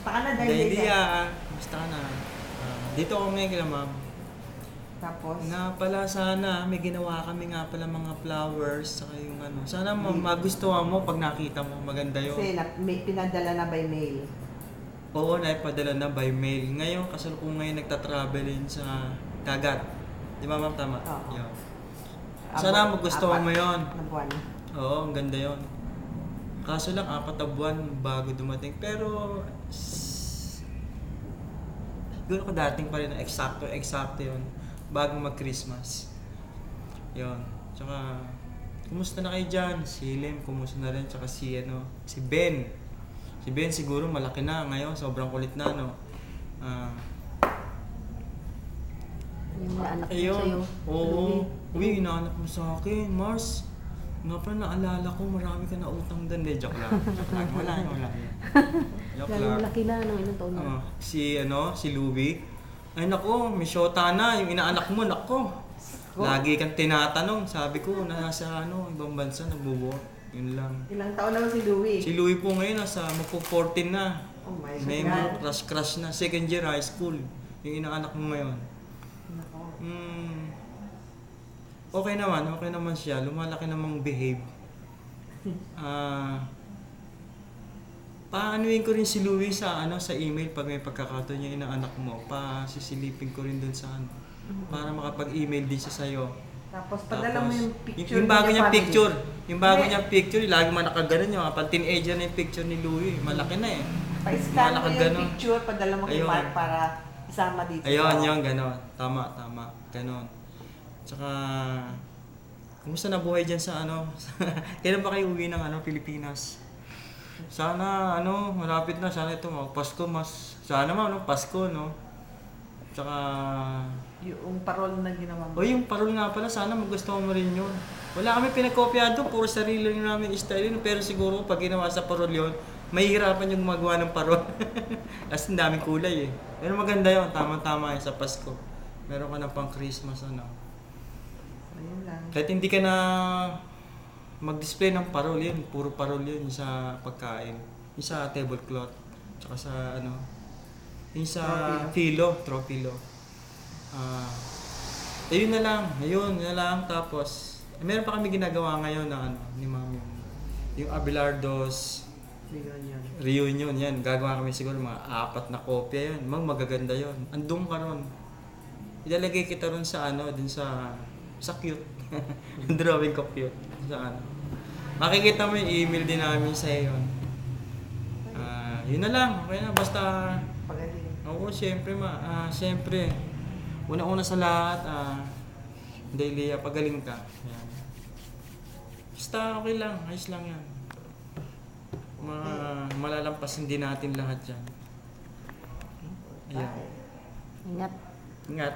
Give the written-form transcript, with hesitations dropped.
Kamusta ka na, Dahlia? Kamusta ka na? Dito ako ngayon kila ma'am. Tapos? Nga pala sana, may ginawa kami nga pala mga flowers, saka yung ano. Sana magustuhan mo pag nakita mo, maganda yun. Kasi may pinadala na by mail. Oo, naipadala na by mail. Ngayon, kasalukong ngayon nagta-travelin sa dagat. Di ba ma'am, tama? Oo. Yun. Sana magustuhan mo yun. Na buwan. Oo, ang ganda yun. Kaso lang, 4 na buwan bago dumating. Pero, siguro ko dating pa rin na eksakto yun. Bago mag-Christmas. Yun. Tsaka, kumusta na kayo dyan? Si Lim, kumusta na rin? Tsaka si Ben. Si Ben siguro malaki na ngayon. Sobrang kulit na, no? Yung mga anak mo Ayun. sa'yo. Oo. Uy, inaanak mo sa akin, Mars. Nga pala naalala ko, marami ka na utang doon. Joke lang. Joke lang. Wala. Joke Lalo lang. malaki na, nung ilang taon na. Si Louie. Ay nako, may shota na. Yung inaanak mo, nako. Lagi kang tinatanong. Sabi ko, nasa ibang bansa, nagbubuo. Yun lang. Ilang taon naman si Louie? Si Louie po ngayon, nasa magpo-14 na. Oh my May God. crush na. Second year high school. Yung inaanak mo ngayon. Nako. Okay naman siya. Lumalaki namang behave. Paanuin ko rin si Louie sa email pag may pagkakataon niya inaanak mo. Sisilipin ko rin dun sa para makapag-email din siya sa'yo. Tapos padala mo yung picture yung bago niya niyang family. picture. Yung bago Hindi. niyang picture, lagi man nakaganon yung pag teenager na yung picture ni Louie. Malaki na eh. Pa-scan mo yung Nakaganon. picture, padala mo kay Ayun. Mark para isama dito. Ayun, sa- yung gano'n. Tama. Gano'n. Tsaka, kumusta na buhay dyan sa kailan ba kayo uwi ng Pilipinas? Sana, malapit na. Sana ito, Pasko, sana Pasko, no? Tsaka, Yung parol na ginawa mo. yung parol nga pala, sana magustuhan mo rin yun. Wala kami pinakopyahan doon, puro sarili rin namin style yun. Pero siguro, pag ginawa sa parol yun, mahihirapan yung gumagawa ng parol. Kasi ang daming kulay eh. Pero maganda yun, tama-tama yun sa Pasko. Meron ka na pang Christmas, Ayun lang. Kahit hindi ka na mag-display ng parol yun, puro parol yun sa pagkain. Yung sa tablecloth, tsaka sa yung sa trophy lo. Ayun na lang, tapos meron pa kami ginagawa ngayon na ni Ma'am yung Abelardo's reunion yan. Gagawa kami siguro mga 4 na kopya yun. Magaganda yun. Andun ka ron. Ilalagay kita ron sa dun sa cute. Drawing ko cute. Sa makikita mo yung email din namin sa yun. Yun na lang. Okay na. Basta, Pagaling. oo, syempre syempre, una-una sa lahat, Dahlia, pagaling ka. Yan. Basta okay lang. Ayos lang yan. Malalampasin din natin lahat yan. Ayan. Ingat. Ingat.